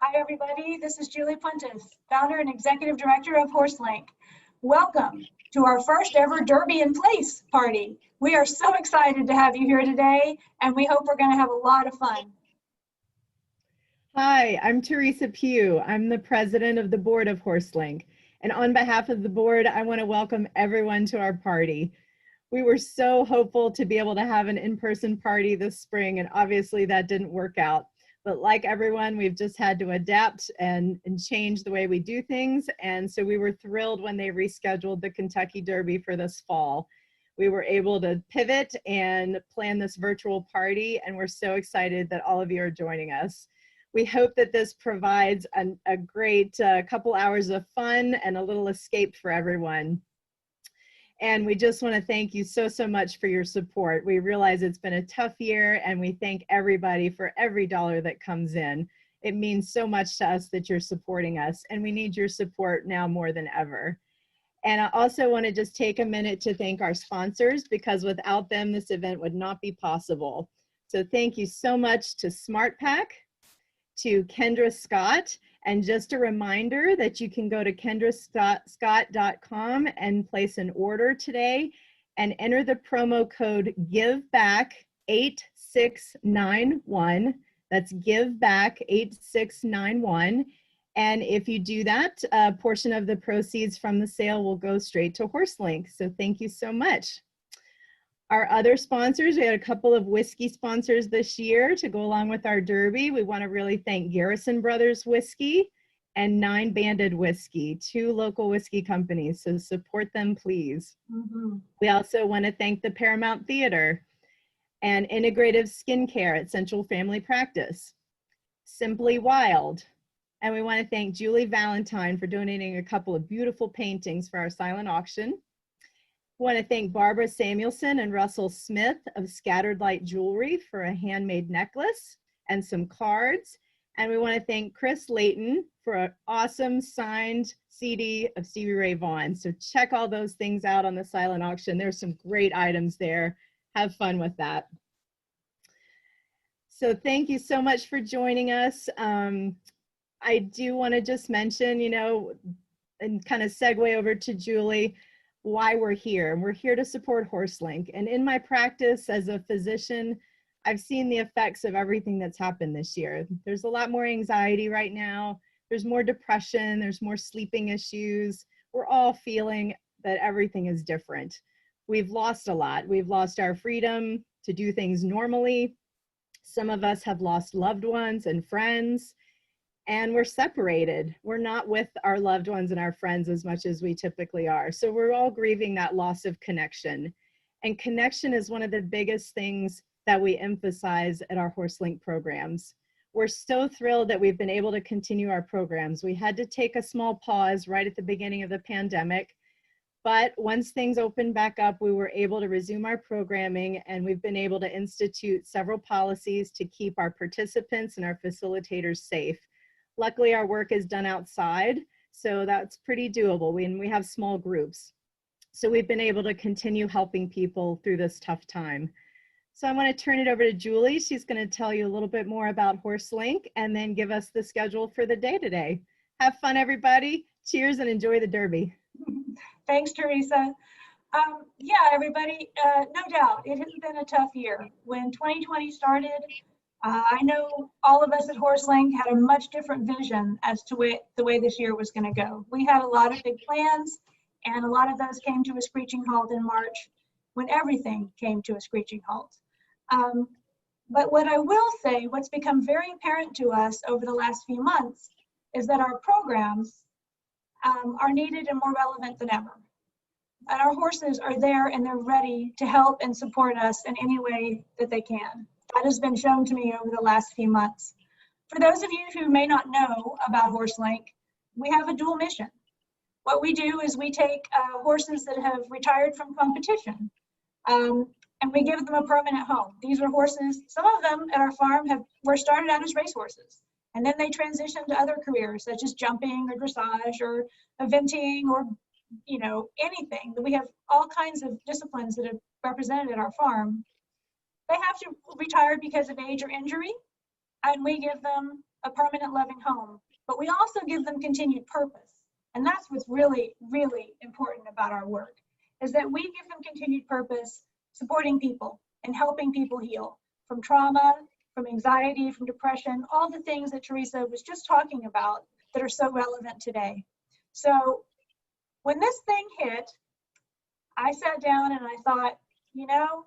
Hi, everybody. This is Julie Puntis, founder and executive director of HorseLink. Welcome to our first ever Derby in Place party. We are so excited to have you here today, and we hope we're going to have a lot of fun. Hi, I'm Teresa Pugh. I'm the president of the board of HorseLink. And on behalf of the board, I want to welcome everyone to our party. We were so hopeful to be able to have an in-person party this spring, and obviously that didn't work out. But like everyone, we've just had to adapt and change the way we do things. And so we were thrilled when they rescheduled the Kentucky Derby for this fall. We were able to pivot and plan this virtual party, and we're so excited that all of you are joining us. We hope that this provides a great couple hours of fun and a little escape for everyone. And we just want to thank you so much for your support. We realize it's been a tough year, and we thank everybody for every dollar that comes in. It means so much to us that you're supporting us, and we need your support now more than ever. And I also want to just take a minute to thank our sponsors, because without them, this event would not be possible. So thank you so much to SmartPack, to Kendra Scott, and just a reminder that you can go to kendrascott.com and place an order today and enter the promo code GIVEBACK8691. That's GIVEBACK8691. And if you do that, a portion of the proceeds from the sale will go straight to HorseLink. So thank you so much. Our other sponsors, we had a couple of whiskey sponsors this year to go along with our Derby. We want to really thank Garrison Brothers Whiskey and Nine Banded Whiskey, two local whiskey companies, so support them, please. We also want to thank the Paramount Theater and Integrative Skincare at Central Family Practice, Simply Wild, and we want to thank Julie Valentine for donating a couple of beautiful paintings for our silent auction. I want to thank Barbara Samuelson and Russell Smith of Scattered Light Jewelry for a handmade necklace and some cards. And we want to thank Chris Layton for an awesome signed CD of Stevie Ray Vaughan. So check all those things out on the silent auction. There's some great items there. Have fun with that. So thank you so much for joining us. I do want to just mention, and kind of segue over to Julie, why we're here. We're here to support HorseLink. And in my practice as a physician, I've seen the effects of everything that's happened this year. There's a lot more anxiety right now. There's more depression. There's more sleeping issues. We're all feeling that everything is different. We've lost a lot. We've lost our freedom to do things normally. Some of us have lost loved ones and friends. And we're separated. We're not with our loved ones and our friends as much as we typically are. So we're all grieving that loss of connection. And connection is one of the biggest things that we emphasize at our HorseLink programs. We're so thrilled that we've been able to continue our programs. We had to take a small pause right at the beginning of the pandemic, but once things opened back up, we were able to resume our programming, and we've been able to institute several policies to keep our participants and our facilitators safe. Luckily, our work is done outside, so that's pretty doable. We have small groups. So we've been able to continue helping people through this tough time. So I want to turn it over to Julie. She's going to tell you a little bit more about HorseLink and then give us the schedule for the day today. Have fun, everybody. Cheers and enjoy the Derby. Thanks, Teresa. Yeah, everybody, no doubt, it has been a tough year. When 2020 started, I know all of us at HorseLink had a much different vision as to the way this year was going to go. We had a lot of big plans, and a lot of those came to a screeching halt in March when everything came to a screeching halt. But what I will say, what's become very apparent to us over the last few months is that our programs are needed and more relevant than ever. And our horses are there and they're ready to help and support us in any way that they can. That has been shown to me over the last few months. For those of you who may not know about HorseLink, we have a dual mission. What we do is we take horses that have retired from competition and we give them a permanent home. These are horses, some of them at our farm were started out as racehorses, and then they transitioned to other careers such as jumping or dressage or eventing or anything. We have all kinds of disciplines that are represented at our farm. They have to retire because of age or injury, and we give them a permanent loving home, but we also give them continued purpose. And that's what's really, really important about our work, is that we give them continued purpose, supporting people and helping people heal from trauma, from anxiety, from depression, all the things that Teresa was just talking about that are so relevant today. So when this thing hit, I sat down and I thought, you know,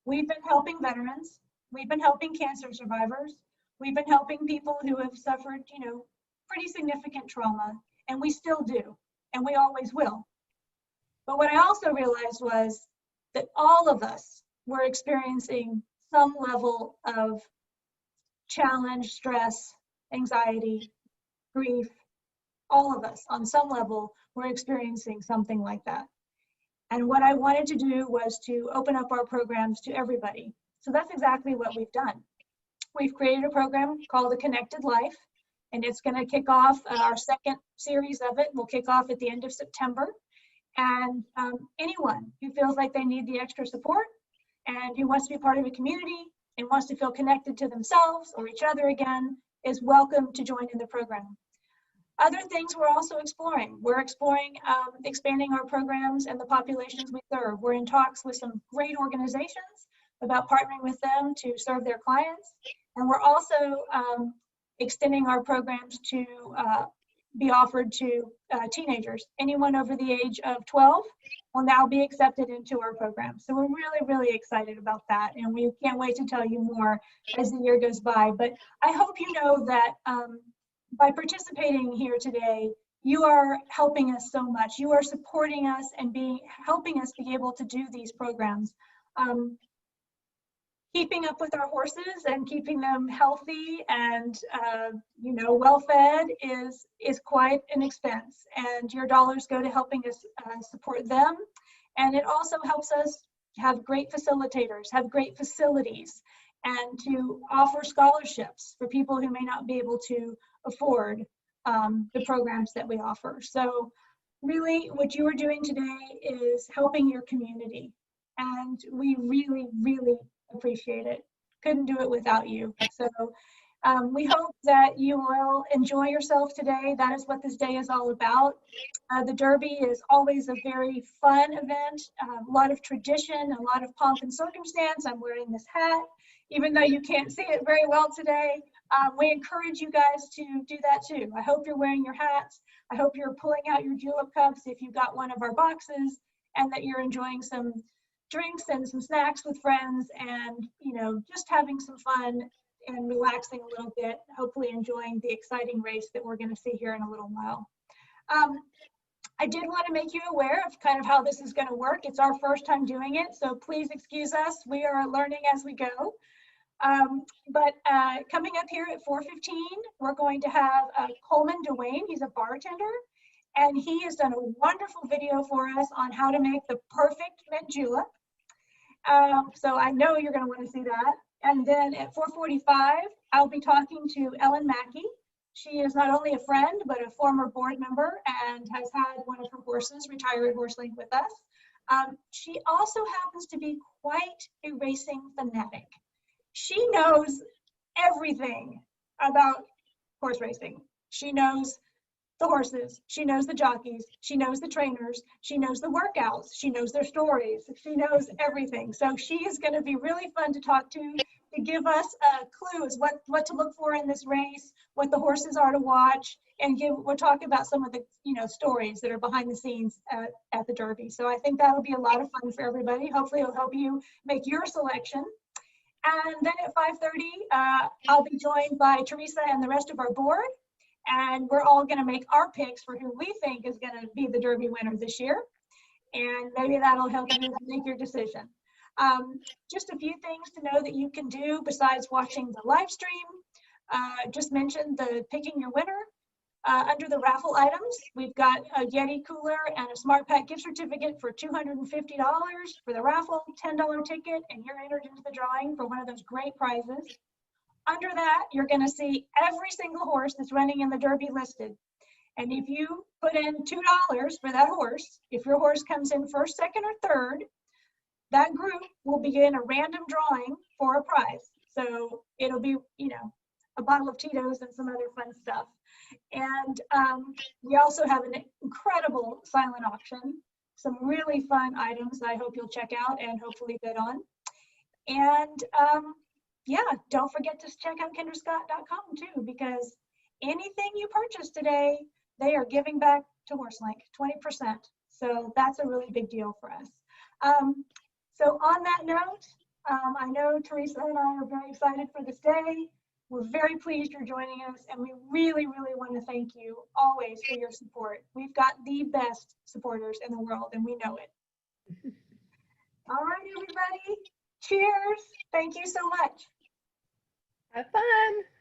we've been helping veterans, we've been helping cancer survivors, we've been helping people who have suffered, you know, pretty significant trauma, and we still do, and we always will. But what I also realized was that all of us were experiencing some level of challenge, stress, anxiety, grief. All of us on some level were experiencing something like that. And what I wanted to do was to open up our programs to everybody. So that's exactly what we've done. We've created a program called The Connected Life, and it's going to kick off, our second series of it will kick off at the end of September. And anyone who feels like they need the extra support and who wants to be part of a community and wants to feel connected to themselves or each other again is welcome to join in the program. Other things we're also exploring. We're exploring expanding our programs and the populations we serve. We're in talks with some great organizations about partnering with them to serve their clients. And we're also extending our programs to be offered to teenagers. Anyone over the age of 12 will now be accepted into our program. So we're really, really excited about that. And we can't wait to tell you more as the year goes by. But I hope you know that by participating here today, you are helping us so much. You are supporting us and helping us be able to do these programs. Keeping up with our horses and keeping them healthy and you know, well-fed is quite an expense, and your dollars go to helping us support them. And it also helps us have great facilitators, have great facilities, and to offer scholarships for people who may not be able to afford the programs that we offer. So really what you are doing today is helping your community, and we really, really appreciate it. Couldn't do it without you. So we hope that you will enjoy yourself today. That is what this day is all about. The Derby is always a very fun event, a lot of tradition, a lot of pomp and circumstance. I'm wearing this hat, even though you can't see it very well today. We encourage you guys to do that too. I hope you're wearing your hats. I hope you're pulling out your julep cups if you've got one of our boxes, and that you're enjoying some drinks and some snacks with friends, and you know, just having some fun and relaxing a little bit, hopefully enjoying the exciting race that we're going to see here in a little while. I did want to make you aware of kind of how this is going to work. It's our first time doing it, so please excuse us. We are learning as we go. But coming up here at 4:15, we're going to have Coleman Dwayne. He's a bartender, and he has done a wonderful video for us on how to make the perfect mint julep. So I know you're going to want to see that. And then at 4:45, I'll be talking to Ellen Mackey. She is not only a friend, but a former board member and has had one of her horses retire at HorseLink with us. She also happens to be quite a racing fanatic. She knows everything about horse racing. She knows the horses, she knows the jockeys, she knows the trainers, she knows the workouts, she knows their stories, she knows everything. So she is going to be really fun to talk to give us clues what to look for in this race, what the horses are to watch, and we'll talk about some of the stories that are behind the scenes at the Derby. So I think that'll be a lot of fun for everybody. Hopefully it'll help you make your selection. And then at 5:30, I'll be joined by Teresa and the rest of our board. And we're all going to make our picks for who we think is going to be the Derby winner this year. And maybe that'll help you make your decision. Just a few things to know that you can do besides watching the live stream. Just mentioned the picking your winner. Under the raffle items, we've got a Yeti cooler and a Smart Pack gift certificate for $250 for the raffle, $10 ticket, and you're entered into the drawing for one of those great prizes. Under that, you're going to see every single horse that's running in the Derby listed. And if you put in $2 for that horse, if your horse comes in first, second, or third, that group will begin a random drawing for a prize. So it'll be, a bottle of Tito's and some other fun stuff. And we also have an incredible silent auction, some really fun items I hope you'll check out and hopefully bid on. And yeah, don't forget to check out kendrascott.com too, because anything you purchase today, they are giving back to HorseLink 20%. So that's a really big deal for us. So on that note, I know Teresa and I are very excited for this day. We're very pleased you're joining us, and we really, really want to thank you always for your support. We've got the best supporters in the world, and we know it. All right, everybody. Cheers. Thank you so much. Have fun.